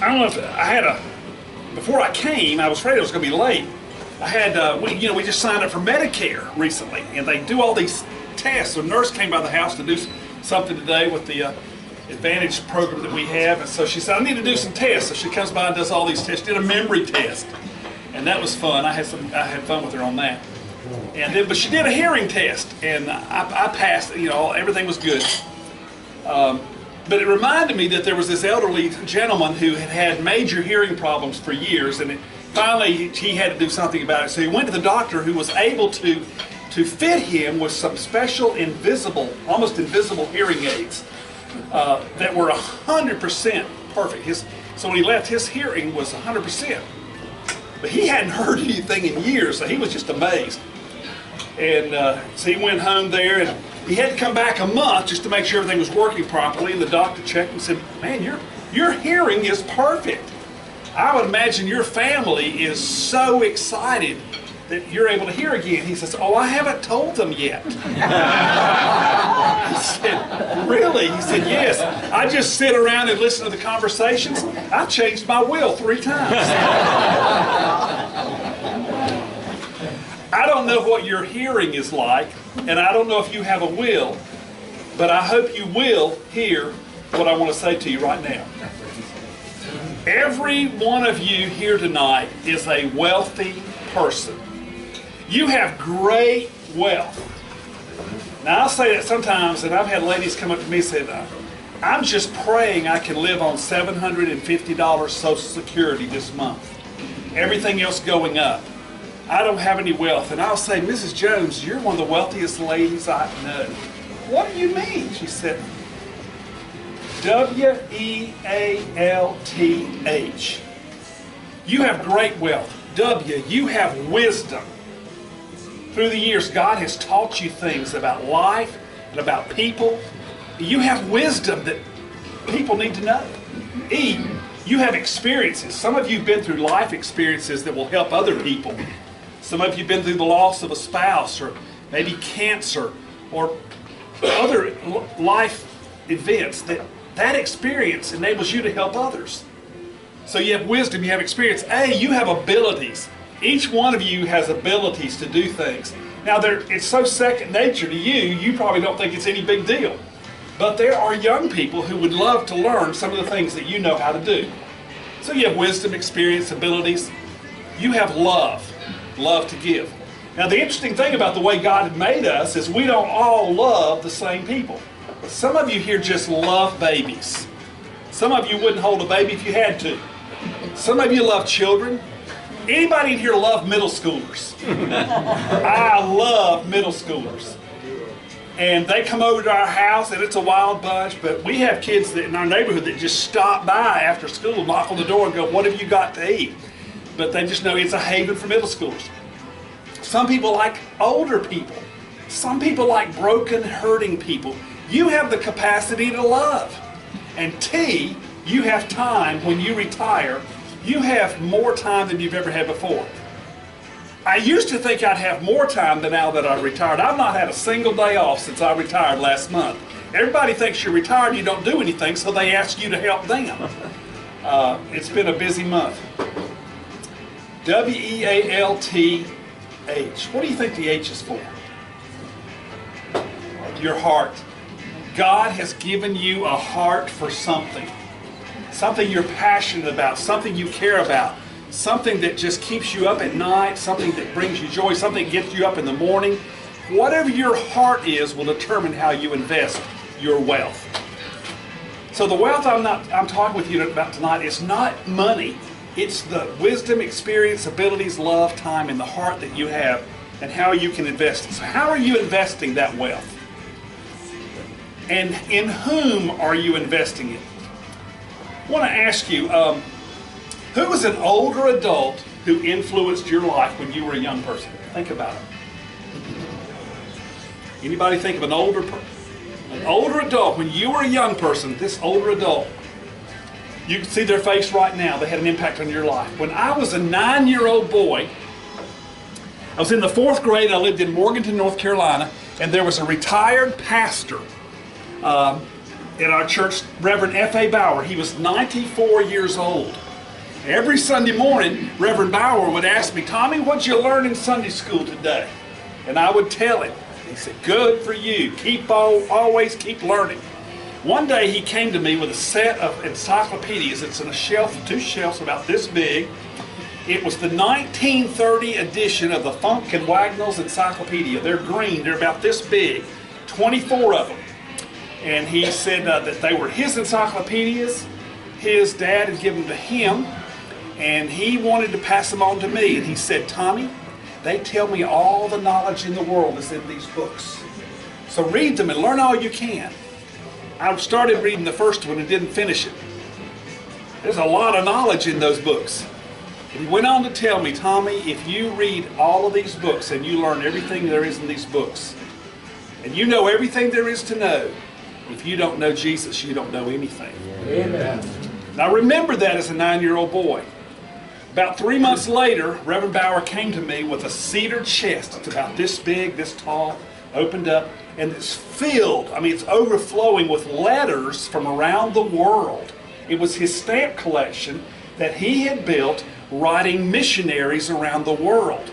I don't know if I had before I came, I was afraid I was going to be late. I had, we just signed up for Medicare recently, and they do all these tests. So a nurse came by the house to do something today with the Advantage program that we have, and so she said, I need to do some tests. So she comes by and does all these tests, did a memory test, and that was fun. I had fun with her on that. And then, but she did a hearing test, and I passed. Everything was good. But it reminded me that there was this elderly gentleman who had had major hearing problems for years, and finally he had to do something about it. So he went to the doctor, who was able to fit him with some special almost invisible hearing aids that were 100% perfect. So when he left, his hearing was 100%. But he hadn't heard anything in years, so he was just amazed. And so he went home there, and he had to come back a month just to make sure everything was working properly. And the doctor checked and said, man, your hearing is perfect. I would imagine your family is so excited that you're able to hear again. He says, oh, I haven't told them yet. He said, really? He said, yes. I just sit around and listen to the conversations. I've changed my will 3 times. I don't know what your hearing is like, and I don't know if you have a will, but I hope you will hear what I want to say to you right now. Every one of you here tonight is a wealthy person. You have great wealth. Now, I'll say that sometimes, and I've had ladies come up to me and say, I'm just praying I can live on $750 Social Security this month. Everything else going up. I don't have any wealth. And I'll say, Mrs. Jones, you're one of the wealthiest ladies I know. What do you mean? She said, W-E-A-L-T-H. You have great wealth. W, you have wisdom. Through the years, God has taught you things about life and about people. You have wisdom that people need to know. E, you have experiences. Some of you have been through life experiences that will help other people. Some of you have been through the loss of a spouse, or maybe cancer, or other life events. That experience enables you to help others. So you have wisdom, you have experience. A, you have abilities. Each one of you has abilities to do things. Now, it's so second nature to you, you probably don't think it's any big deal. But there are young people who would love to learn some of the things that you know how to do. So you have wisdom, experience, abilities. You have love to give. Now, the interesting thing about the way God had made us is we don't all love the same people. Some of you here just love babies. Some of you wouldn't hold a baby if you had to. Some of you love children. Anybody in here love middle schoolers? I love middle schoolers. And they come over to our house, and it's a wild bunch, but we have kids that in our neighborhood that just stop by after school, knock on the door and go, what have you got to eat? But they just know it's a haven for middle schoolers. Some people like older people. Some people like broken, hurting people. You have the capacity to love. And T, you have time when you retire. You have more time than you've ever had before. I used to think I'd have more time than now that I've retired. I've not had a single day off since I retired last month. Everybody thinks you're retired and you don't do anything, so they ask you to help them. It's been a busy month. W-E-A-L-T-H. What do you think the H is for? Your heart. God has given you a heart for something. Something you're passionate about, something you care about, something that just keeps you up at night, something that brings you joy, something that gets you up in the morning. Whatever your heart is will determine how you invest your wealth. So the wealth I'm talking with you about tonight is not money. It's the wisdom, experience, abilities, love, time, and the heart that you have, and how you can invest it. So how are you investing that wealth? And in whom are you investing it? I want to ask you, who was an older adult who influenced your life when you were a young person? Think about it. Anybody think of an older adult when you were a young person? This older adult, you can see their face right now. They had an impact on your life. When I was a 9-year-old boy, I was in the 4th grade. I lived in Morganton, North Carolina, and there was a retired pastor in our church, Reverend F.A. Bauer. He was 94 years old. Every Sunday morning, Reverend Bauer would ask me, Tommy, what'd you learn in Sunday school today? And I would tell him. He said, good for you. Always keep learning. One day he came to me with a set of encyclopedias. It's in a shelf, 2 shelves about this big. It was the 1930 edition of the Funk and Wagnalls Encyclopedia. They're green, they're about this big, 24 of them. And he said that they were his encyclopedias. His dad had given them to him, and he wanted to pass them on to me. And he said, Tommy, they tell me all the knowledge in the world is in these books. So read them and learn all you can. I started reading the first one and didn't finish it. There's a lot of knowledge in those books. And he went on to tell me, Tommy, if you read all of these books and you learn everything there is in these books, and you know everything there is to know, if you don't know Jesus, you don't know anything. Amen. Now remember that as a 9-year-old boy. About 3 months later, Reverend Bauer came to me with a cedar chest. It's about this big, this tall, opened up, and it's filled, it's overflowing with letters from around the world. It was his stamp collection that he had built writing missionaries around the world.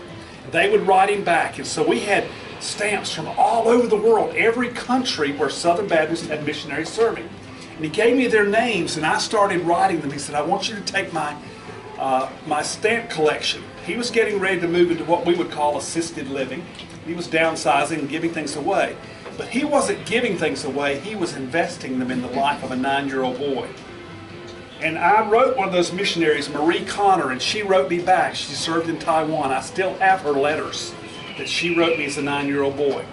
They would write him back, and so we had stamps from all over the world, every country where Southern Baptists had missionaries serving. And he gave me their names, and I started writing them. He said, I want you to take my stamp collection. He was getting ready to move into what we would call assisted living. He was downsizing and giving things away. But he wasn't giving things away, he was investing them in the life of a 9-year-old boy. And I wrote one of those missionaries, Marie Connor, and she wrote me back. She served in Taiwan. I still have her letters that she wrote me as a 9-year-old boy.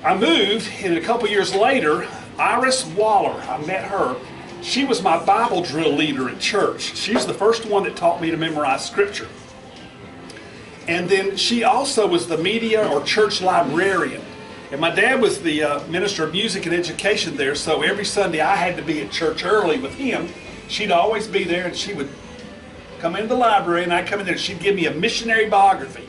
I moved, and a couple years later, Iris Waller, I met her. She was my Bible drill leader at church. She was the first one that taught me to memorize Scripture. And then she also was the media or church librarian. And my dad was the minister of music and education there, so every Sunday I had to be at church early with him. She'd always be there, and she would come into the library, and I'd come in there, and she'd give me a missionary biography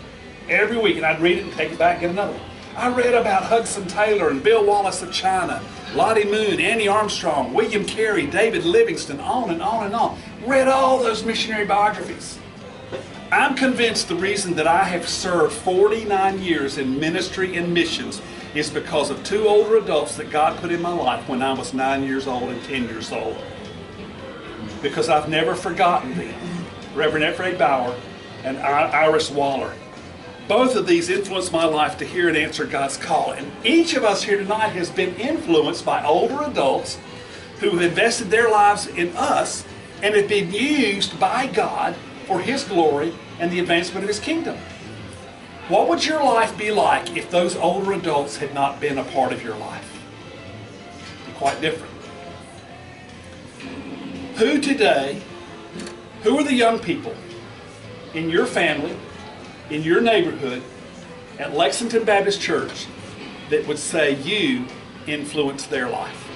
every week, and I'd read it and take it back and get another one. I read about Hudson Taylor and Bill Wallace of China, Lottie Moon, Annie Armstrong, William Carey, David Livingston, on and on and on. Read all those missionary biographies. I'm convinced the reason that I have served 49 years in ministry and missions is because of 2 older adults that God put in my life when I was 9 years old and 10 years old. Because I've never forgotten them. Reverend F.A. Bauer and Iris Waller. Both of these influenced my life to hear and answer God's call. And each of us here tonight has been influenced by older adults who have invested their lives in us and have been used by God for His glory and the advancement of His kingdom. What would your life be like if those older adults had not been a part of your life? It'd be quite different. Who are the young people in your family, in your neighborhood, at Lexington Baptist Church that would say you influenced their life?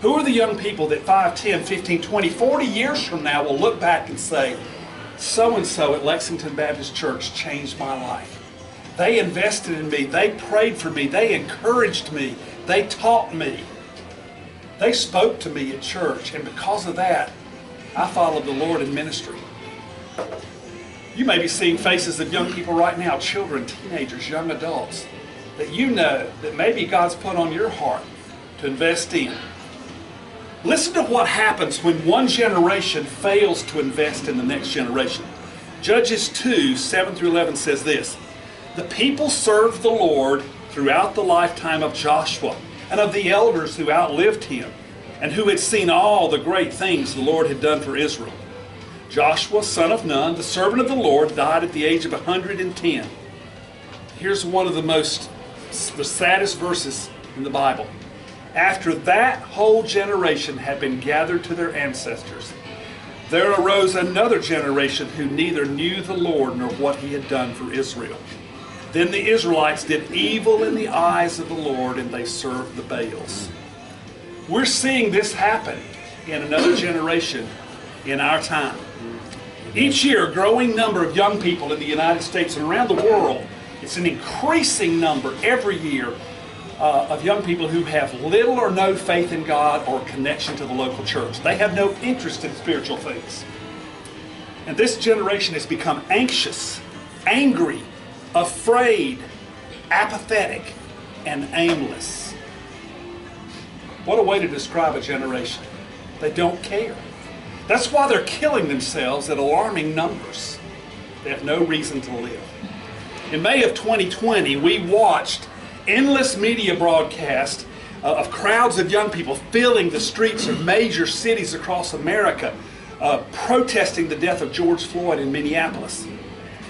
Who are the young people that 5, 10, 15, 20, 40 years from now will look back and say, so-and-so at Lexington Baptist Church changed my life. They invested in me. They prayed for me. They encouraged me. They taught me. They spoke to me at church. And because of that, I followed the Lord in ministry. You may be seeing faces of young people right now, children, teenagers, young adults, that you know that maybe God's put on your heart to invest in. Listen to what happens when one generation fails to invest in the next generation. Judges 2, 7 through 11 says this: the people served the Lord throughout the lifetime of Joshua and of the elders who outlived him and who had seen all the great things the Lord had done for Israel. Joshua, son of Nun, the servant of the Lord, died at the age of 110. Here's one of the saddest verses in the Bible. After that whole generation had been gathered to their ancestors, there arose another generation who neither knew the Lord nor what He had done for Israel. Then the Israelites did evil in the eyes of the Lord, and they served the Baals. We're seeing this happen in another generation in our time. Each year, a growing number of young people in the United States and around the world, it's an increasing number every year, of young people who have little or no faith in God or connection to the local church. They have no interest in spiritual things. And this generation has become anxious, angry, afraid, apathetic, and aimless. What a way to describe a generation. They don't care. That's why they're killing themselves at alarming numbers. They have no reason to live. In May of 2020, we watched endless media broadcasts of crowds of young people filling the streets of major cities across America, protesting the death of George Floyd in Minneapolis.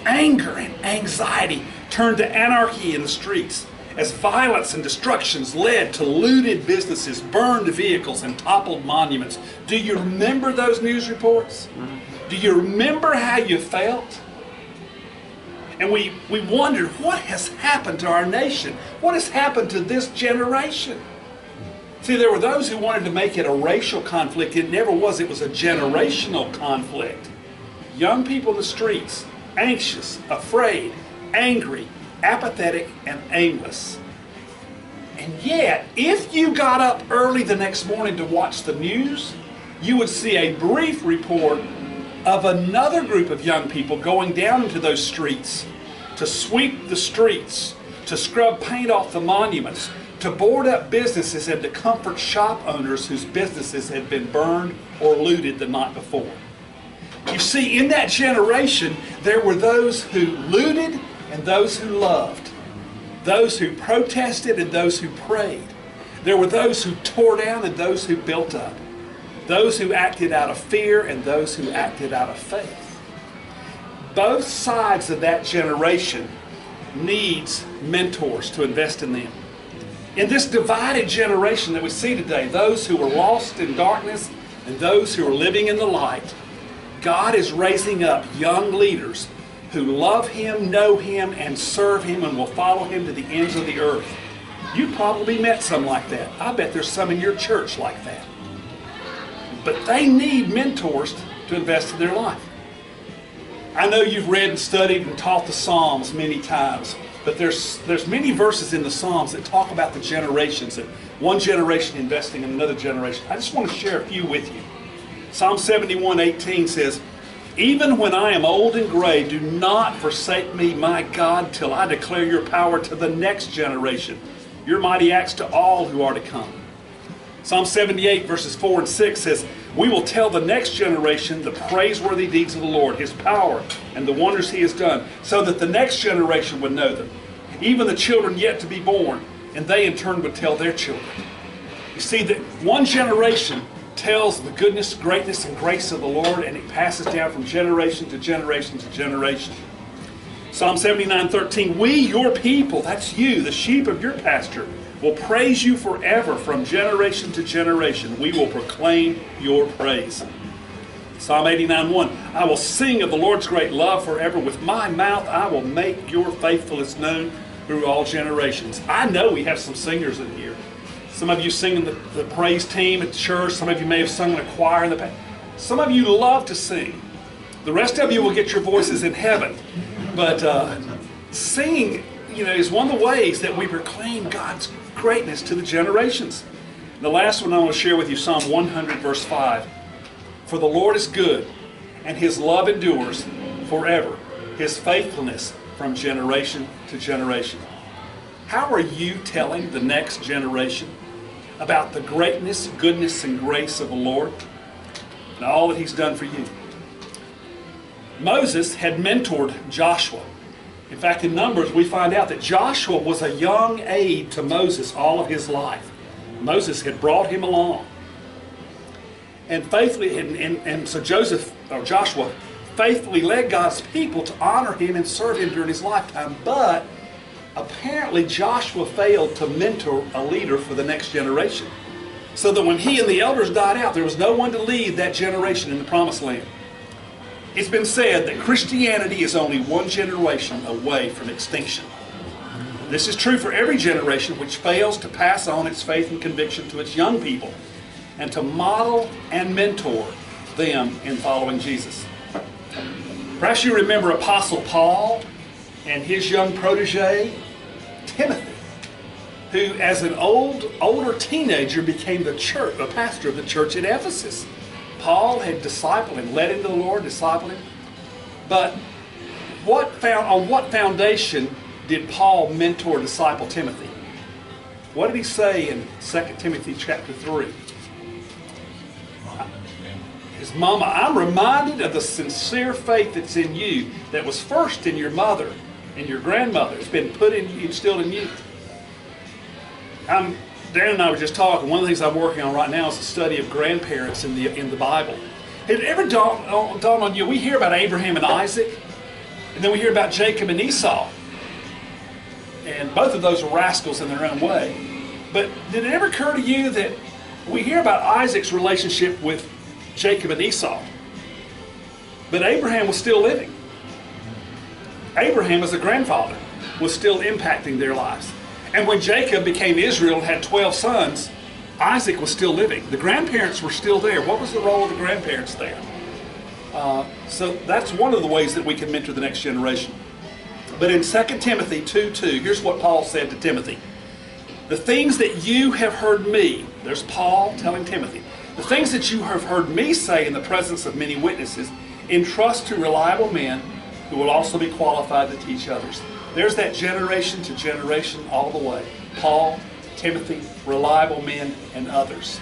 Anger and anxiety turned to anarchy in the streets as violence and destructions led to looted businesses, burned vehicles, and toppled monuments. Do you remember those news reports? Do you remember how you felt? And we wondered, what has happened to our nation? What has happened to this generation? See, there were those who wanted to make it a racial conflict. It never was. It was a generational conflict. Young people in the streets, anxious, afraid, angry, apathetic, and aimless. And yet, if you got up early the next morning to watch the news, you would see a brief report of another group of young people going down into those streets to sweep the streets, to scrub paint off the monuments, to board up businesses, and to comfort shop owners whose businesses had been burned or looted the night before. You see, in that generation, there were those who looted and those who loved, those who protested and those who prayed. There were those who tore down and those who built up, those who acted out of fear and those who acted out of faith. Both sides of that generation needs mentors to invest in them. In this divided generation that we see today, those who are lost in darkness and those who are living in the light, God is raising up young leaders who love Him, know Him, and serve Him, and will follow Him to the ends of the earth. You probably met some like that. I bet there's some in your church like that. But they need mentors to invest in their life. I know you've read and studied and taught the Psalms many times, but there's many verses in the Psalms that talk about the generations, that one generation investing in another generation. I just want to share a few with you. Psalm 71:18 says, "Even when I am old and gray, do not forsake me, my God, till I declare your power to the next generation, your mighty acts to all who are to come." Psalm 78 verses 4 and 6 says, "We will tell the next generation the praiseworthy deeds of the Lord, His power and the wonders He has done, so that the next generation would know them, even the children yet to be born, and they in turn would tell their children." You see, that one generation tells the goodness, greatness, and grace of the Lord, and it passes down from generation to generation to generation. Psalm 79:13, "We, your people," that's you, the sheep of your pasture, "will praise you forever from generation to generation. We will proclaim your praise." Psalm 89:1, "I will sing of the Lord's great love forever. With my mouth I will make your faithfulness known through all generations." I know we have some singers in here. Some of you sing in the praise team at church. Some of you may have sung in a choir in the past. Some of you love to sing. The rest of you will get your voices in heaven. But singing, is one of the ways that we proclaim God's greatness to the generations. And the last one I want to share with you, Psalm 100 verse 5. "For the Lord is good, and His love endures forever. His faithfulness from generation to generation." How are you telling the next generation about the greatness, goodness, and grace of the Lord and all that He's done for you? Moses had mentored Joshua. In fact, in Numbers, we find out that Joshua was a young aide to Moses all of his life. Moses had brought him along. And faithfully, and so Joshua faithfully led God's people to honor Him and serve Him during his lifetime. But apparently Joshua failed to mentor a leader for the next generation. So that when he and the elders died out, there was no one to lead that generation in the promised land. It's been said that Christianity is only one generation away from extinction. This is true for every generation which fails to pass on its faith and conviction to its young people and to model and mentor them in following Jesus. Perhaps you remember Apostle Paul and his young protege, Timothy, who, as an older teenager, became the pastor of the church at Ephesus. Paul had discipled him, led him to the Lord, discipled him. But on what foundation did Paul mentor, disciple Timothy? What did he say in 2 Timothy chapter 3? His mama, I'm reminded of the sincere faith that's in you, that was first in your mother and your grandmother. It's been instilled in you. Dan and I were just talking. One of the things I'm working on right now is the study of grandparents in the Bible. Had it ever dawned on you? We hear about Abraham and Isaac, and then we hear about Jacob and Esau. And both of those are rascals in their own way. But did it ever occur to you that we hear about Isaac's relationship with Jacob and Esau, but Abraham was still living? Abraham, as a grandfather, was still impacting their lives. And when Jacob became Israel and had 12 sons, Isaac was still living. The grandparents were still there. What was the role of the grandparents there? So that's one of the ways that we can mentor the next generation. But in 2 Timothy 2:2, here's what Paul said to Timothy. The things that you have heard me, there's Paul telling Timothy, the things that you have heard me say in the presence of many witnesses, entrust to reliable men who will also be qualified to teach others. There's that generation to generation all the way. Paul, Timothy, reliable men, and others.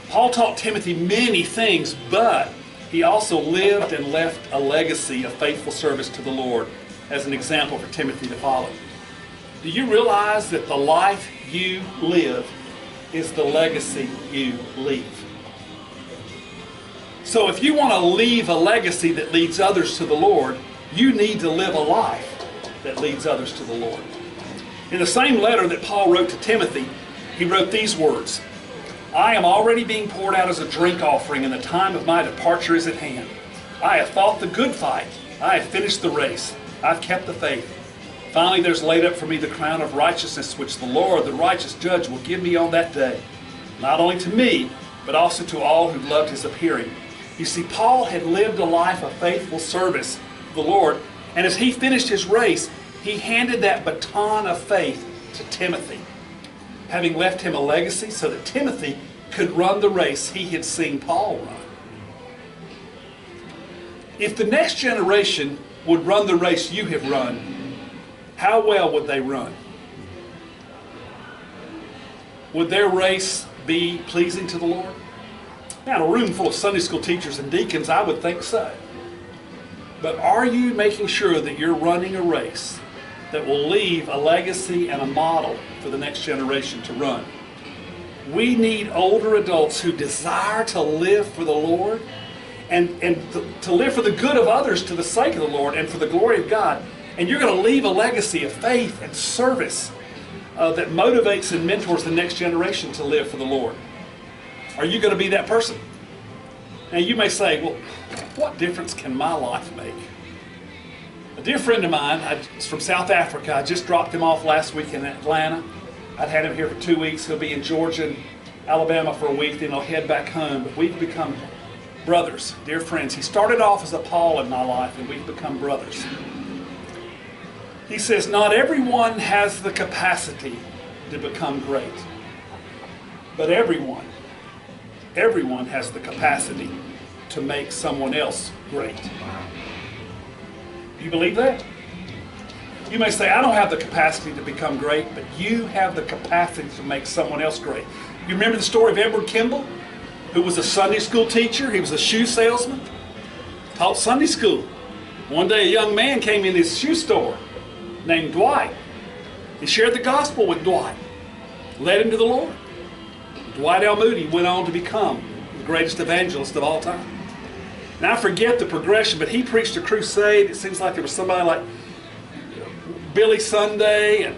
Paul taught Timothy many things, but he also lived and left a legacy of faithful service to the Lord as an example for Timothy to follow. Do you realize that the life you live is the legacy you leave? So if you want to leave a legacy that leads others to the Lord, you need to live a life that leads others to the Lord. In the same letter that Paul wrote to Timothy, he wrote these words, I am already being poured out as a drink offering, and the time of my departure is at hand. I have fought the good fight. I have finished the race. I've kept the faith. Finally, there's laid up for me the crown of righteousness, which the Lord, the righteous judge, will give me on that day. Not only to me, but also to all who loved his appearing. You see, Paul had lived a life of faithful service to the Lord, and as he finished his race, he handed that baton of faith to Timothy, having left him a legacy so that Timothy could run the race he had seen Paul run. If the next generation would run the race you have run, how well would they run? Would their race be pleasing to the Lord? Now, in a room full of Sunday school teachers and deacons, I would think so. But are you making sure that you're running a race that will leave a legacy and a model for the next generation to run? We need older adults who desire to live for the Lord and to live for the good of others to the sake of the Lord and for the glory of God. And you're going to leave a legacy of faith and service that motivates and mentors the next generation to live for the Lord. Are you going to be that person? Now you may say, well, what difference can my life make? A dear friend of mine, he's from South Africa. I just dropped him off last week in Atlanta. I'd had him here for 2 weeks. He'll be in Georgia and Alabama for a week, then he'll head back home. But we've become brothers, dear friends. He started off as a Paul in my life, and we've become brothers. He says, not everyone has the capacity to become great, but everyone has the capacity to make someone else great. Do you believe that? You may say, I don't have the capacity to become great, but you have the capacity to make someone else great. You remember the story of Edward Kimball, who was a Sunday school teacher? He was a shoe salesman, taught Sunday school. One day a young man came in his shoe store named Dwight. He shared the gospel with Dwight, led him to the Lord. Dwight L. Moody went on to become the greatest evangelist of all time. And I forget the progression, but he preached a crusade. It seems like there was somebody like Billy Sunday and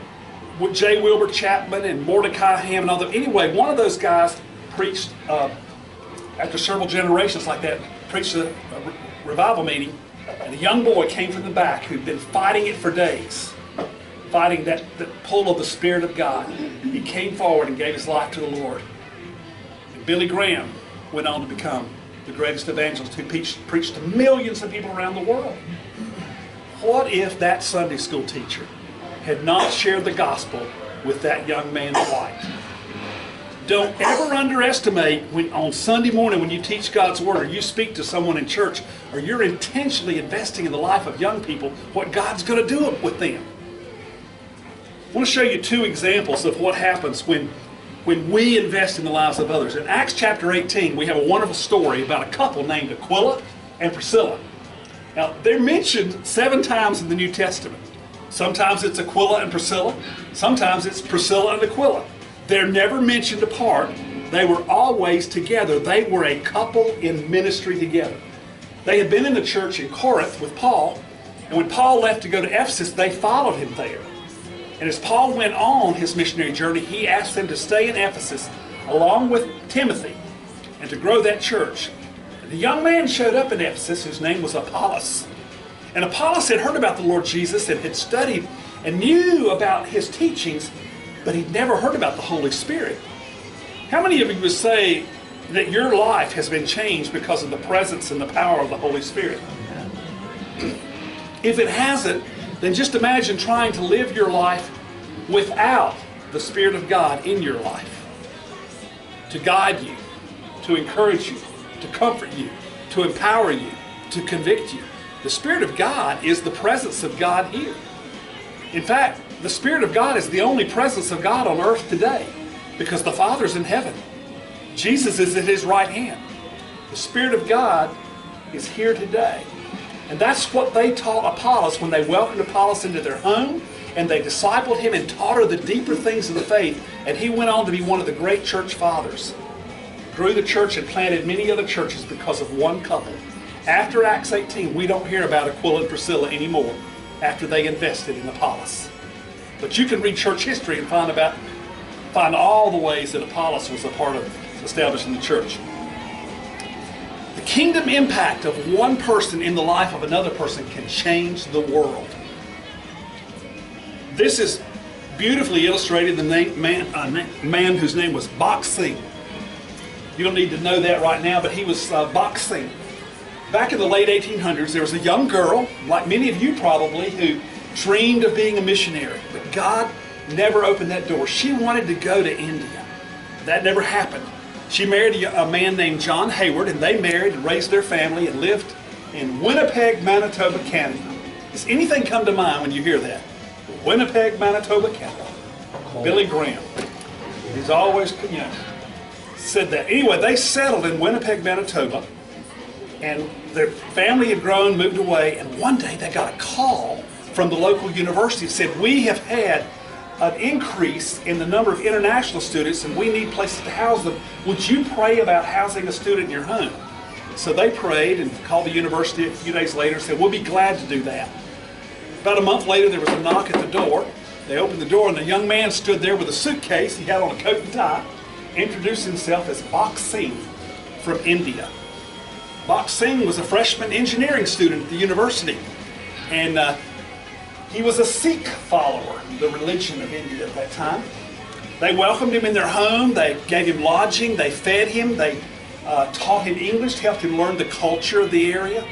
J. Wilbur Chapman and Mordecai Ham and all that. Anyway, one of those guys preached, after several generations like that, preached a revival meeting, and a young boy came from the back who'd been fighting it for days, fighting that pull of the Spirit of God. He came forward and gave his life to the Lord. And Billy Graham went on to become the greatest evangelist who preached to millions of people around the world. What if that Sunday school teacher had not shared the gospel with that young man's life. Don't ever underestimate when on Sunday morning when you teach God's Word or you speak to someone in church or you're intentionally investing in the life of young people, what God's going to do with them. I want to show you two examples of what happens when we invest in the lives of others. In Acts chapter 18, we have a wonderful story about a couple named Aquila and Priscilla. Now, they're mentioned 7 times in the New Testament. Sometimes it's Aquila and Priscilla. Sometimes it's Priscilla and Aquila. They're never mentioned apart. They were always together. They were a couple in ministry together. They had been in the church in Corinth with Paul, and when Paul left to go to Ephesus, they followed him there. And as Paul went on his missionary journey, he asked them to stay in Ephesus along with Timothy and to grow that church. And a young man showed up in Ephesus whose name was Apollos. And Apollos had heard about the Lord Jesus and had studied and knew about his teachings, but he'd never heard about the Holy Spirit. How many of you would say that your life has been changed because of the presence and the power of the Holy Spirit? If it hasn't, then just imagine trying to live your life without the Spirit of God in your life. To guide you, to encourage you, to comfort you, to empower you, to convict you. The Spirit of God is the presence of God here. In fact, the Spirit of God is the only presence of God on earth today because the Father's in heaven. Jesus is at his right hand. The Spirit of God is here today. And that's what they taught Apollos when they welcomed Apollos into their home and they discipled him and taught her the deeper things of the faith. And he went on to be one of the great church fathers. Grew the church and planted many other churches because of one couple. After Acts 18, we don't hear about Aquila and Priscilla anymore after they invested in Apollos. But you can read church history and find all the ways that Apollos was a part of establishing the church. The kingdom impact of one person in the life of another person can change the world. This is beautifully illustrated in the man whose name was Bach Singh. You don't need to know that right now, but he was Bach Singh. Back in the late 1800s, there was a young girl, like many of you probably, who dreamed of being a missionary. But God never opened that door. She wanted to go to India. That never happened. She married a man named John Hayward, and they married and raised their family and lived in Winnipeg, Manitoba, Canada. Does anything come to mind when you hear that? Winnipeg, Manitoba, Canada. Billy Graham. He's always, said that. Anyway, they settled in Winnipeg, Manitoba, and their family had grown, moved away, and one day they got a call from the local university that said, we have had an increase in the number of international students and we need places to house them. Would you pray about housing a student in your home? So they prayed and called the university a few days later and said, we'll be glad to do that. About a month later, there was a knock at the door. They opened the door and a young man stood there with a suitcase. He had on a coat and tie, introduced himself as Bach Singh from India. Bach Singh was a freshman engineering student at the university. And he was a Sikh follower, the religion of India at that time. They welcomed him in their home. They gave him lodging. They fed him. They taught him English, helped him learn the culture of the area,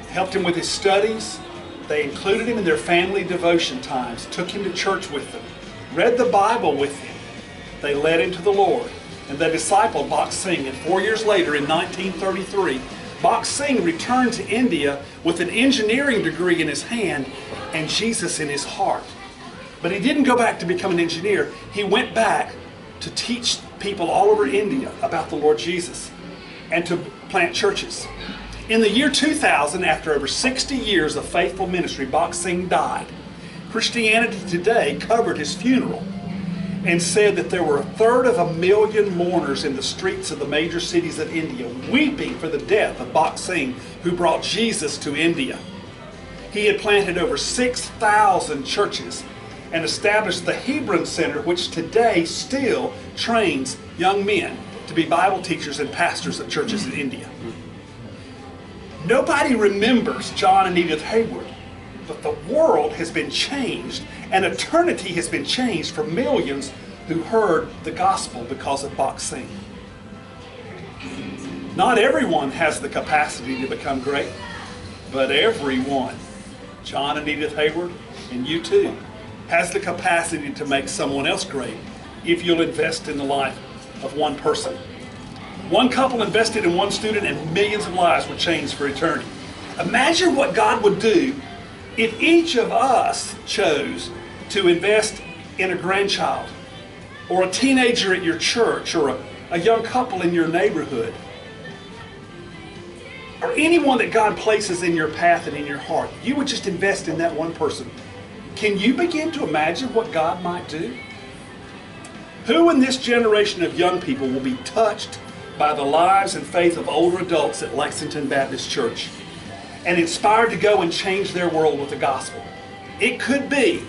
helped him with his studies. They included him in their family devotion times, took him to church with them, read the Bible with him. They led him to the Lord, and they discipled Bach Singh. And 4 years later, in 1933, Bach Singh returned to India with an engineering degree in his hand and Jesus in his heart. But he didn't go back to become an engineer. He went back to teach people all over India about the Lord Jesus and to plant churches. In the year 2000, after over 60 years of faithful ministry, Bach Singh died. Christianity Today covered his funeral and said that there were 1/3 mourners in the streets of the major cities of India weeping for the death of Bach Singh, who brought Jesus to India. He had planted over 6,000 churches and established the Hebron Center, which today still trains young men to be Bible teachers and pastors of churches in India. Nobody remembers John and Edith Hayward, but the world has been changed and eternity has been changed for millions who heard the gospel because of Bach Singh. Not everyone has the capacity to become great, but everyone, John and Edith Hayward, and you too, has the capacity to make someone else great if you'll invest in the life of one person. One couple invested in one student and millions of lives were changed for eternity. Imagine what God would do if each of us chose to invest in a grandchild or a teenager at your church or a young couple in your neighborhood or anyone that God places in your path and in your heart. You would just invest in that one person. Can you begin to imagine what God might do? Who in this generation of young people will be touched by the lives and faith of older adults at Lexington Baptist Church and inspired to go and change their world with the gospel? It could be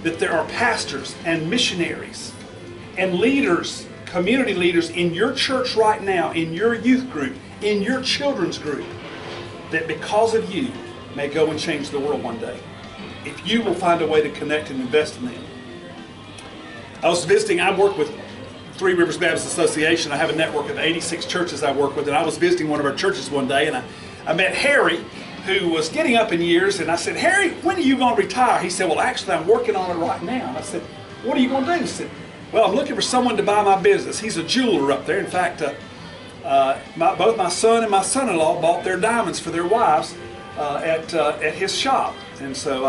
that there are pastors and missionaries and leaders, community leaders in your church right now, in your youth group, in your children's group, that because of you may go and change the world one day, if you will find a way to connect and invest in them. I was visiting, I work with Three Rivers Baptist Association. I have a network of 86 churches I work with, and I was visiting one of our churches one day, and I met Harry, who was getting up in years, and I said, "Harry, when are you going to retire?" He said, "Well, actually, I'm working on it right now." And I said, "What are you going to do?" He said, "Well, I'm looking for someone to buy my business." He's a jeweler up there. In fact, both my son and my son-in-law bought their diamonds for their wives at his shop. And so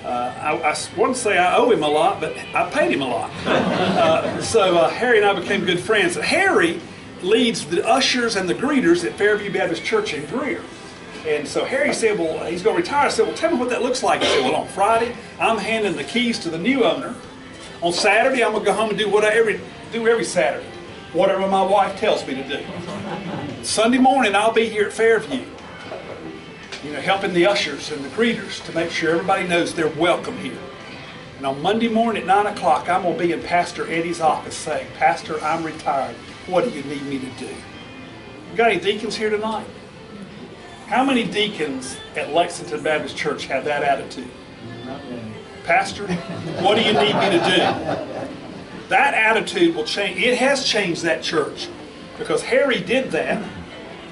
I wouldn't say I owe him a lot, but I paid him a lot. So Harry and I became good friends. Harry leads the ushers and the greeters at Fairview Baptist Church in Greer. And so Harry said, well, he's going to retire. I said, well, tell me what that looks like. He said, well, on Friday, I'm handing the keys to the new owner. On Saturday, I'm going to go home and do what I do every Saturday, whatever my wife tells me to do. Sunday morning, I'll be here at Fairview, helping the ushers and the greeters to make sure everybody knows they're welcome here. And on Monday morning at 9 o'clock, I'm going to be in Pastor Eddie's office saying, "Pastor, I'm retired. What do you need me to do?" You got any deacons here tonight? How many deacons at Lexington Baptist Church have that attitude? "Pastor, what do you need me to do?" That attitude will change. It has changed that church because Harry did that.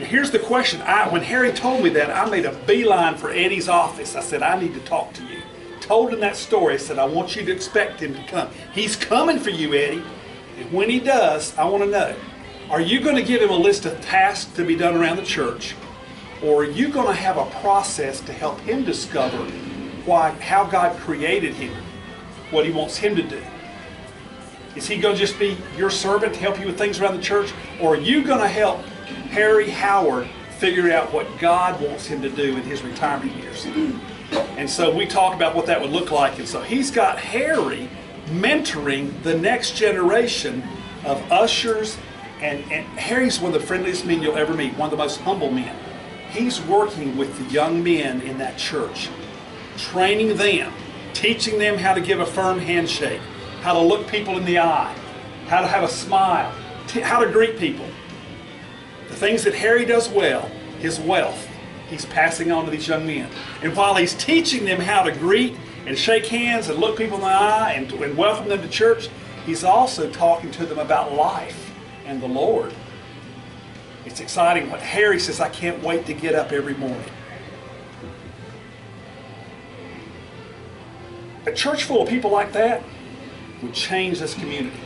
And here's the question. When Harry told me that, I made a beeline for Eddie's office. I said, "I need to talk to you." Told him that story. I said, "I want you to expect him to come. He's coming for you, Eddie. And when he does, I want to know, are you going to give him a list of tasks to be done around the church? Or are you going to have a process to help him discover how God created him, what he wants him to do? Is he going to just be your servant to help you with things around the church? Or are you going to help Harry Howard figure out what God wants him to do in his retirement years?" And so we talked about what that would look like. And so he's got Harry mentoring the next generation of ushers. And Harry's one of the friendliest men you'll ever meet, one of the most humble men. He's working with the young men in that church, training them, teaching them how to give a firm handshake, how to look people in the eye, how to have a smile, how to greet people. The things that Harry does well, his wealth, he's passing on to these young men. And while he's teaching them how to greet and shake hands and look people in the eye and welcome them to church, he's also talking to them about life and the Lord. It's exciting. What Harry says, "I can't wait to get up every morning." A church full of people like that would change this community.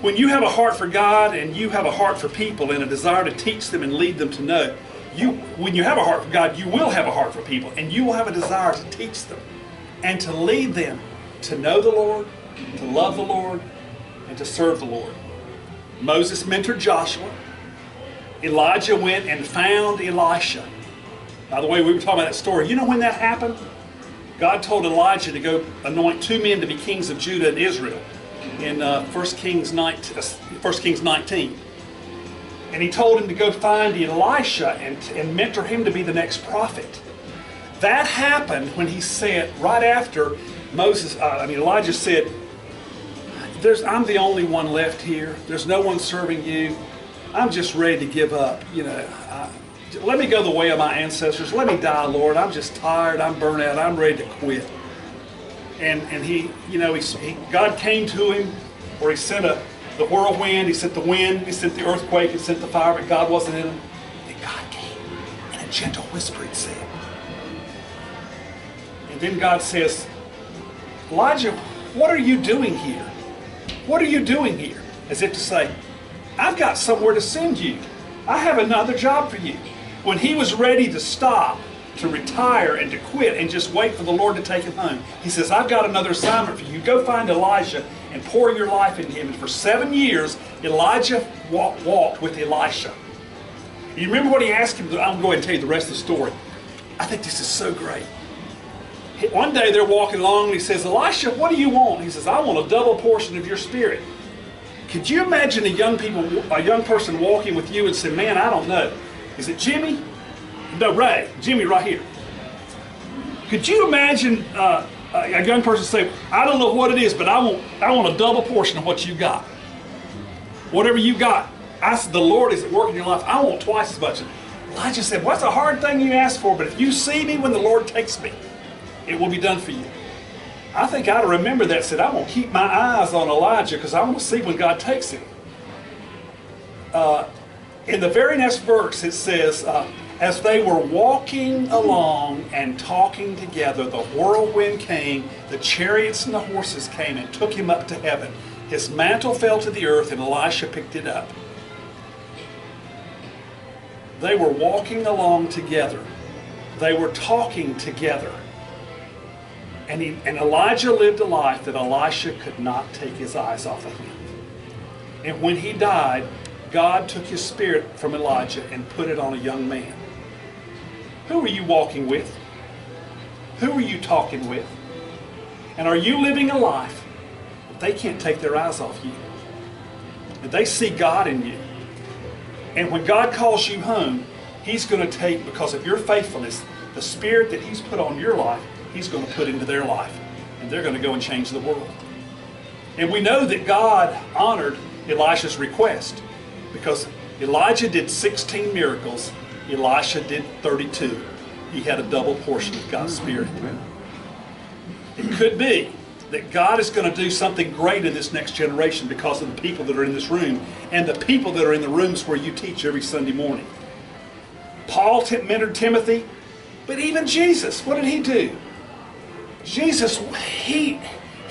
When you have a heart for God and you have a heart for people and a desire to teach them and lead them to know, when you have a heart for God, you will have a heart for people and you will have a desire to teach them and to lead them to know the Lord, to love the Lord, and to serve the Lord. Moses mentored Joshua. Elijah went and found Elisha. By the way, we were talking about that story. You know when that happened? God told Elijah to go anoint 2 men to be kings of Judah and Israel in 1 Kings 19. And he told him to go find Elisha and mentor him to be the next prophet. That happened when he said, right after Elijah said, "I'm the only one left here. There's no one serving you. I'm just ready to give up. Let me go the way of my ancestors. Let me die, Lord. I'm just tired. I'm burnt out. I'm ready to quit." And God came to him, or he sent the whirlwind, he sent the wind, he sent the earthquake, he sent the fire, but God wasn't in him. And God came in a gentle whisper, he said. And then God says, Elijah, what are you doing here? What are you doing here? As if to say, I've got somewhere to send you. I have another job for you. When he was ready to stop, to retire and to quit and just wait for the Lord to take him home, he says, I've got another assignment for you. Go find Elijah and pour your life into him. And for 7 years, Elijah walked with Elisha. You remember what he asked him? I'm going to go ahead and tell you the rest of the story. I think this is so great. One day they're walking along and he says, Elisha, what do you want? He says, I want a double portion of your spirit. Could you imagine a young person walking with you and say, man, I don't know. Is it Jimmy? No, Ray. Jimmy right here. Could you imagine a young person say, I don't know what it is, but I want a double portion of what you got. Whatever you got, the Lord is at work in your life. I want twice as much. Elijah said, well, that's a hard thing you ask for, but if you see me when the Lord takes me, it will be done for you. I think I ought to remember that. Said, I want to keep my eyes on Elijah because I want to see when God takes him. In the very next verse, it says, as they were walking along and talking together, the whirlwind came, the chariots and the horses came and took him up to heaven. His mantle fell to the earth and Elisha picked it up. They were walking along together. They were talking together. And Elijah lived a life that Elisha could not take his eyes off of him. And when he died, God took his spirit from Elijah and put it on a young man. Who are you walking with? Who are you talking with? And are you living a life that they can't take their eyes off you? That they see God in you. And when God calls you home, he's going to take, because of your faithfulness, the spirit that he's put on your life, he's going to put into their life. And they're going to go and change the world. And we know that God honored Elisha's request because Elijah did 16 miracles. Elisha did 32. He had a double portion of God's Spirit. It could be that God is going to do something great in this next generation because of the people that are in this room and the people that are in the rooms where you teach every Sunday morning. Paul mentored Timothy, but even Jesus, what did he do? Jesus, he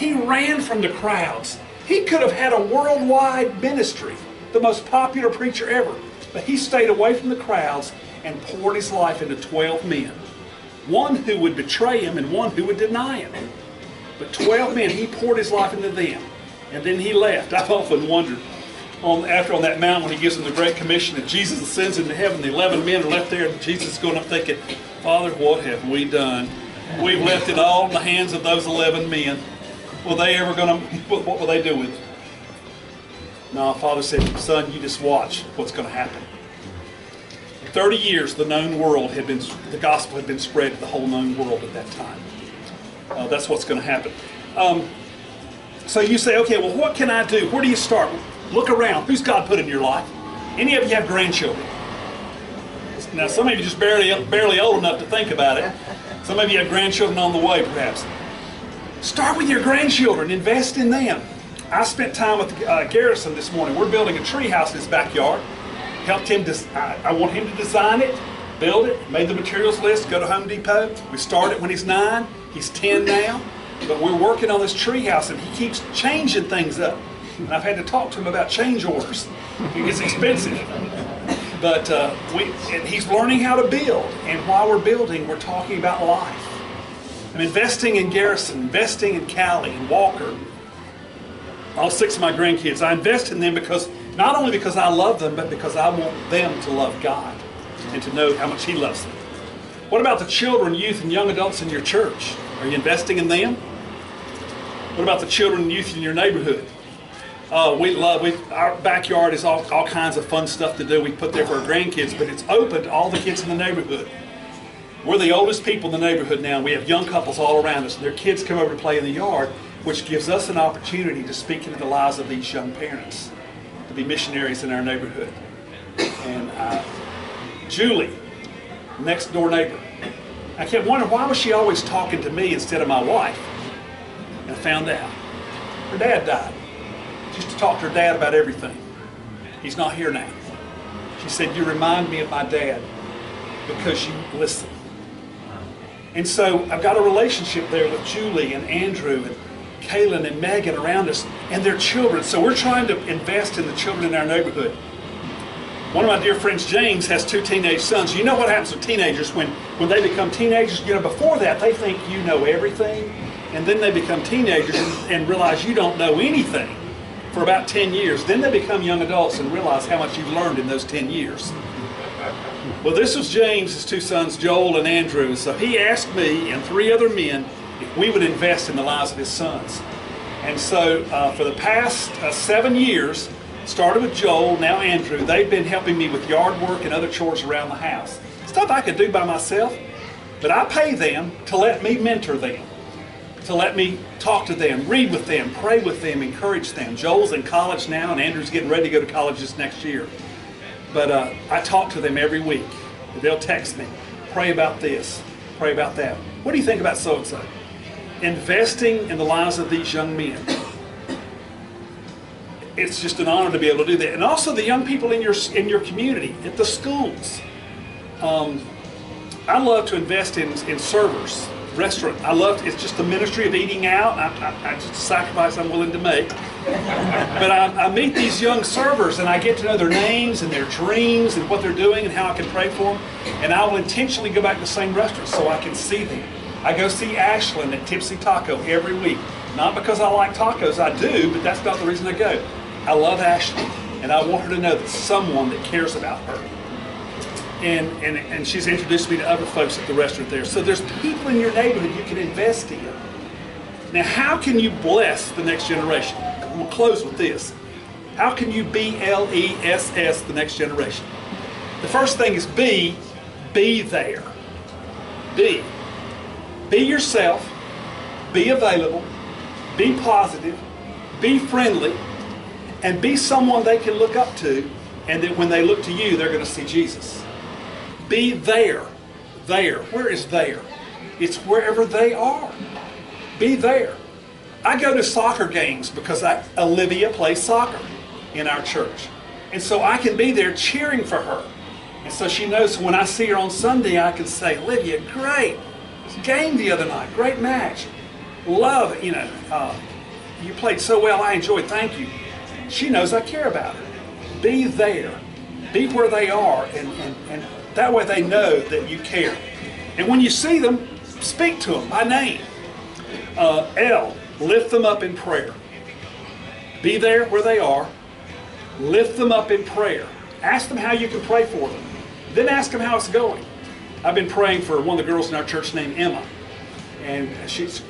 ran from the crowds. He could have had a worldwide ministry, the most popular preacher ever, but he stayed away from the crowds and poured his life into 12 men. One who would betray him and one who would deny him. But 12 men, he poured his life into them. And then he left. I've often wondered, after on that mountain when he gives them the Great Commission and Jesus ascends into heaven, the 11 men are left there and Jesus is going up thinking, Father, what have we done? We've left it all in the hands of those 11 men. What will they do with it? No, Father said, son, you just watch what's going to happen. In 30 years, the gospel had been spread to the whole known world at that time. That's what's going to happen. So you say, okay, well, what can I do? Where do you start? Look around. Who's God put in your life? Any of you have grandchildren? Now, some of you just barely old enough to think about it. Some of you have grandchildren on the way, perhaps. Start with your grandchildren. Invest in them. I spent time with Garrison this morning. We're building a tree house in his backyard. Helped him. I want him to design it, build it, made the materials list, go to Home Depot. We started when he's 9. He's 10 now. But we're working on this tree house, and he keeps changing things up. And I've had to talk to him about change orders. It gets expensive. But and he's learning how to build. And while we're building, we're talking about life. I'm investing in Garrison, investing in Callie and Walker. All 6 of my grandkids. I invest in them not only because I love them, but because I want them to love God and to know how much He loves them. What about the children, youth, and young adults in your church? Are you investing in them? What about the children and youth in your neighborhood? Our backyard is all kinds of fun stuff to do. We put there for our grandkids, but it's open to all the kids in the neighborhood. We're the oldest people in the neighborhood now. We have young couples all around us, and their kids come over to play in the yard, which gives us an opportunity to speak into the lives of these young parents, to be missionaries in our neighborhood. And Julie, next door neighbor, I kept wondering, why was she always talking to me instead of my wife? And I found out. Her dad died. She used to talk to her dad about everything. He's not here now. She said, you remind me of my dad because you listen. And so I've got a relationship there with Julie and Andrew Kaylin and Megan around us and their children. So we're trying to invest in the children in our neighborhood. One of my dear friends, James, has 2 teenage sons. You know what happens with teenagers when they become teenagers? Before that, they think you know everything, and then they become teenagers and realize you don't know anything for about 10 years. Then they become young adults and realize how much you've learned in those 10 years. Well, this was James' 2 sons, Joel and Andrew. So he asked me and 3 other men if we would invest in the lives of his sons. And so for the past 7 years, started with Joel, now Andrew, they've been helping me with yard work and other chores around the house. Stuff I could do by myself, but I pay them to let me mentor them, to let me talk to them, read with them, pray with them, encourage them. Joel's in college now, and Andrew's getting ready to go to college this next year. But I talk to them every week. They'll text me, pray about this, pray about that. What do you think about so-and-so? Investing in the lives of these young men. It's just an honor to be able to do that. And also the young people in your community, at the schools. I love to invest in servers, restaurant. It's just the ministry of eating out. I just a sacrifice I'm willing to make. But I meet these young servers and I get to know their names and their dreams and what they're doing and how I can pray for them. And I will intentionally go back to the same restaurant so I can see them. I go see Ashlyn at Tipsy Taco every week. Not because I like tacos, I do, but that's not the reason I go. I love Ashley, and I want her to know that someone that cares about her. And she's introduced me to other folks at the restaurant there. So there's people in your neighborhood you can invest in. Now, how can you bless the next generation? We'll close with this. How can you BLESS the next generation? The first thing is be there. Be yourself, be available, be positive, be friendly, and be someone they can look up to, and that when they look to you, they're going to see Jesus. Be there. There. Where is there? It's wherever they are. Be there. I go to soccer games because Olivia plays soccer in our church. And so I can be there cheering for her. And so she knows when I see her on Sunday, I can say, Olivia, great game the other night. Great match. Love, you played so well. I enjoyed. Thank you. She knows I care about her. Be there. Be where they are, and that way they know that you care. And when you see them, speak to them by name. L, lift them up in prayer. Be there where they are. Lift them up in prayer. Ask them how you can pray for them. Then ask them how it's going. I've been praying for one of the girls in our church named Emma. And she's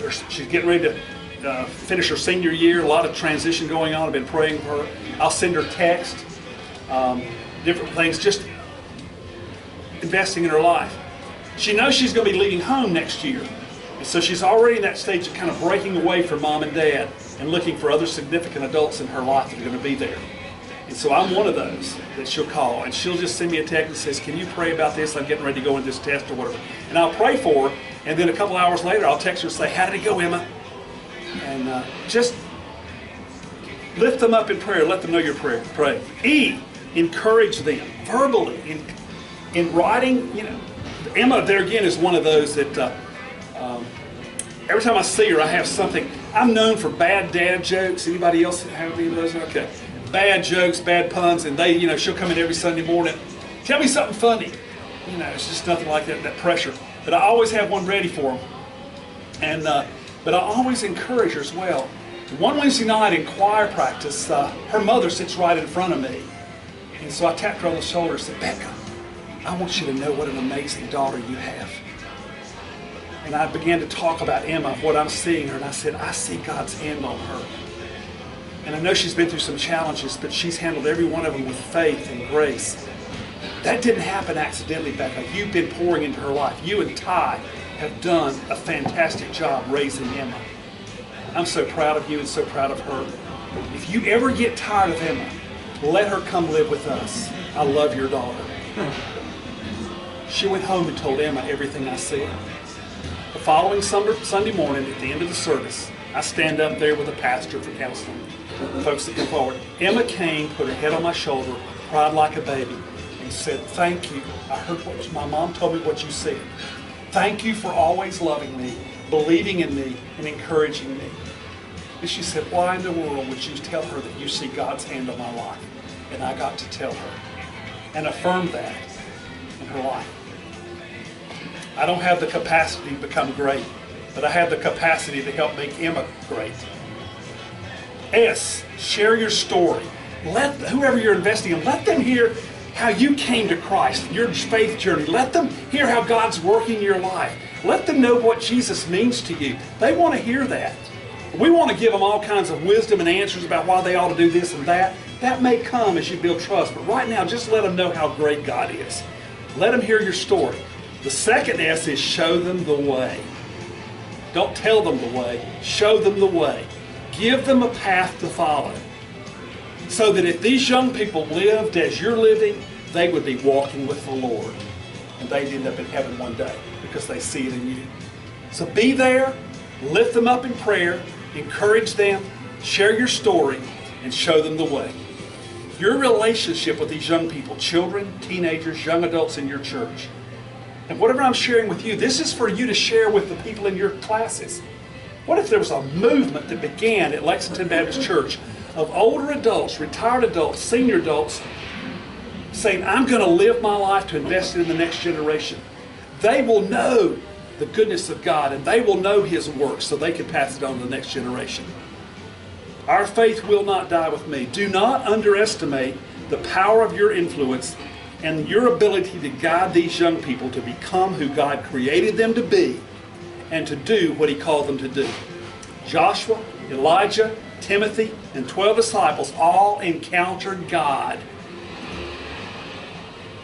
getting ready to finish her senior year, a lot of transition going on. I've been praying for her. I'll send her text, different things, just investing in her life. She knows she's going to be leaving home next year. And so she's already in that stage of kind of breaking away from mom and dad and looking for other significant adults in her life that are going to be there. And so I'm one of those that she'll call, and she'll just send me a text and says, can you pray about this? I'm getting ready to go in this test or whatever. And I'll pray for her, and then a couple hours later I'll text her and say, how did it go, Emma? And just lift them up in prayer. Let them know you're praying. E, encourage them verbally in writing. Emma there again is one of those that every time I see her, I have something. I'm known for bad dad jokes. Anybody else have any of those? Okay, bad jokes, bad puns, and she'll come in every Sunday morning. Tell me something funny. It's just nothing like that pressure. But I always have one ready for them. And but I always encourage her as well. One Wednesday night in choir practice, her mother sits right in front of me. And so I tapped her on the shoulder and said, Becca, I want you to know what an amazing daughter you have. And I began to talk about Emma, what I'm seeing her, and I said, I see God's hand on her. And I know she's been through some challenges, but she's handled every one of them with faith and grace. That didn't happen accidentally, Becca. You've been pouring into her life. You and Ty have done a fantastic job raising Emma. I'm so proud of you and so proud of her. If you ever get tired of Emma, let her come live with us. I love your daughter. She went home and told Emma everything I said. The following Sunday morning, at the end of the service, I stand up there with a pastor for counseling. Folks that come forward. Emma came, put her head on my shoulder, cried like a baby, and said, thank you. I heard what my mom told me what you said. Thank you for always loving me, believing in me, and encouraging me. And she said, why in the world would you tell her that you see God's hand on my life? And I got to tell her and affirm that in her life. I don't have the capacity to become great, but I have the capacity to help make Emma great. S, share your story. Let whoever you're investing in, let them hear how you came to Christ, your faith journey. Let them hear how God's working in your life. Let them know what Jesus means to you. They want to hear that. We want to give them all kinds of wisdom and answers about why they ought to do this and that. That may come as you build trust, but right now just let them know how great God is. Let them hear your story. The second S is show them the way. Don't tell them the way, show them the way. Give them a path to follow. So that if these young people lived as you're living, they would be walking with the Lord. And they'd end up in heaven one day because they see it in you. So be there, lift them up in prayer, encourage them, share your story, and show them the way. Your relationship with these young people, children, teenagers, young adults in your church, and whatever I'm sharing with you, this is for you to share with the people in your classes. What if there was a movement that began at Lexington Baptist Church of older adults, retired adults, senior adults, saying, I'm going to live my life to invest in the next generation. They will know the goodness of God and they will know His work so they can pass it on to the next generation. Our faith will not die with me. Do not underestimate the power of your influence and your ability to guide these young people to become who God created them to be and to do what He called them to do. Joshua, Elijah, Timothy, and 12 disciples all encountered God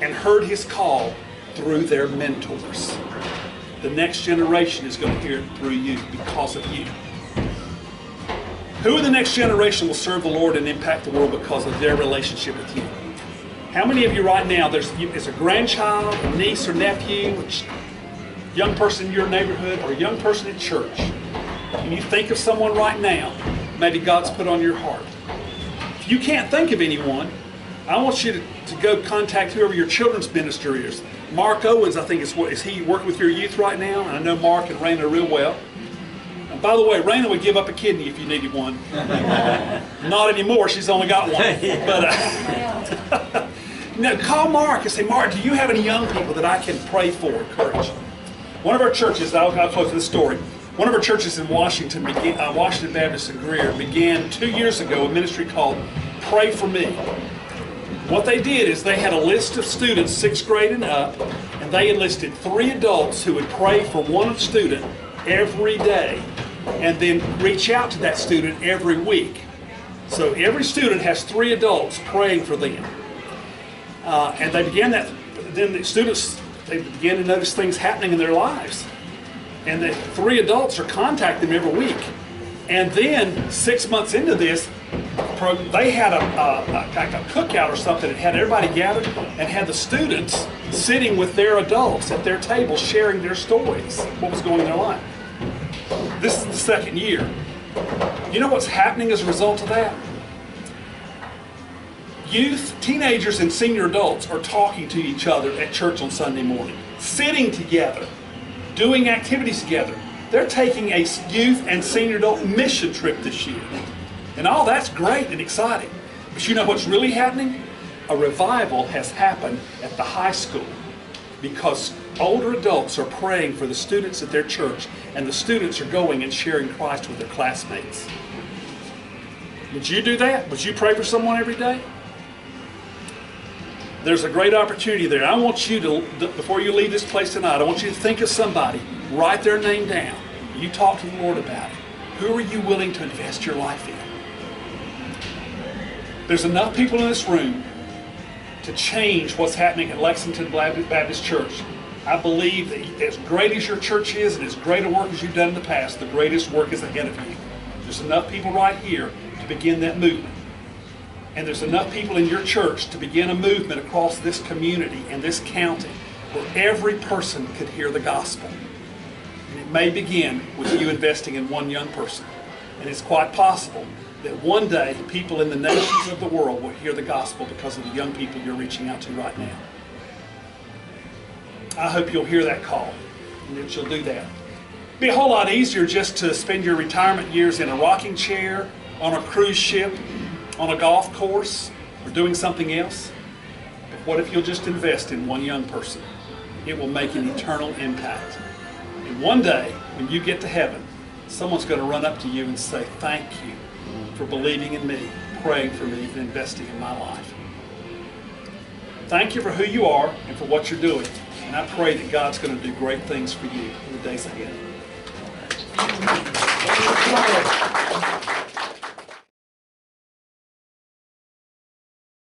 and heard His call through their mentors. The next generation is going to hear it through you because of you. Who in the next generation will serve the Lord and impact the world because of their relationship with you? How many of you right now, there's a grandchild, a niece or nephew, a young person in your neighborhood, or a young person at church, and you think of someone right now, maybe God's put on your heart. If you can't think of anyone, I want you to go contact whoever your children's minister is. Mark Owens, I think, is he working with your youth right now? And I know Mark and Raina real well. And by the way, Raina would give up a kidney if you needed one. Not anymore, she's only got one. But no, call Mark and say, Mark, do you have any young people that I can pray for, encourage? One of our churches, I'll close with this story. One of our churches in Washington, Washington Baptist in Greer, began 2 years ago a ministry called Pray For Me. What they did is they had a list of students, 6th grade and up, and they enlisted 3 adults who would pray for one student every day and then reach out to that student every week. So every student has 3 adults praying for them. And they began that, then the students, they began to notice things happening in their lives. And the 3 adults are contacting them every week. And then 6 months into this, they had a cookout or something that had everybody gathered and had the students sitting with their adults at their table sharing their stories, what was going on in their life. This is the 2nd year. You know what's happening as a result of that? Youth, teenagers, and senior adults are talking to each other at church on Sunday morning, sitting together, doing activities together. They're taking a youth and senior adult mission trip this year. And all that's great and exciting. But you know what's really happening? A revival has happened at the high school because older adults are praying for the students at their church, and the students are going and sharing Christ with their classmates. Would you do that? Would you pray for someone every day? There's a great opportunity there. I want you to, before you leave this place tonight, I want you to think of somebody, write their name down. You talk to the Lord about it. Who are you willing to invest your life in? There's enough people in this room to change what's happening at Lexington Baptist Church. I believe that as great as your church is and as great a work as you've done in the past, the greatest work is ahead of you. There's enough people right here to begin that movement. And there's enough people in your church to begin a movement across this community and this county where every person could hear the gospel. And it may begin with you investing in one young person. And it's quite possible that one day people in the nations of the world will hear the gospel because of the young people you're reaching out to right now. I hope you'll hear that call and that you'll do that. It'd be a whole lot easier just to spend your retirement years in a rocking chair, on a cruise ship, on a golf course, or doing something else. But what if you'll just invest in one young person? It will make an eternal impact. And one day, when you get to heaven, someone's going to run up to you and say, thank you for believing in me, praying for me, and investing in my life. Thank you for who you are and for what you're doing. And I pray that God's going to do great things for you in the days ahead.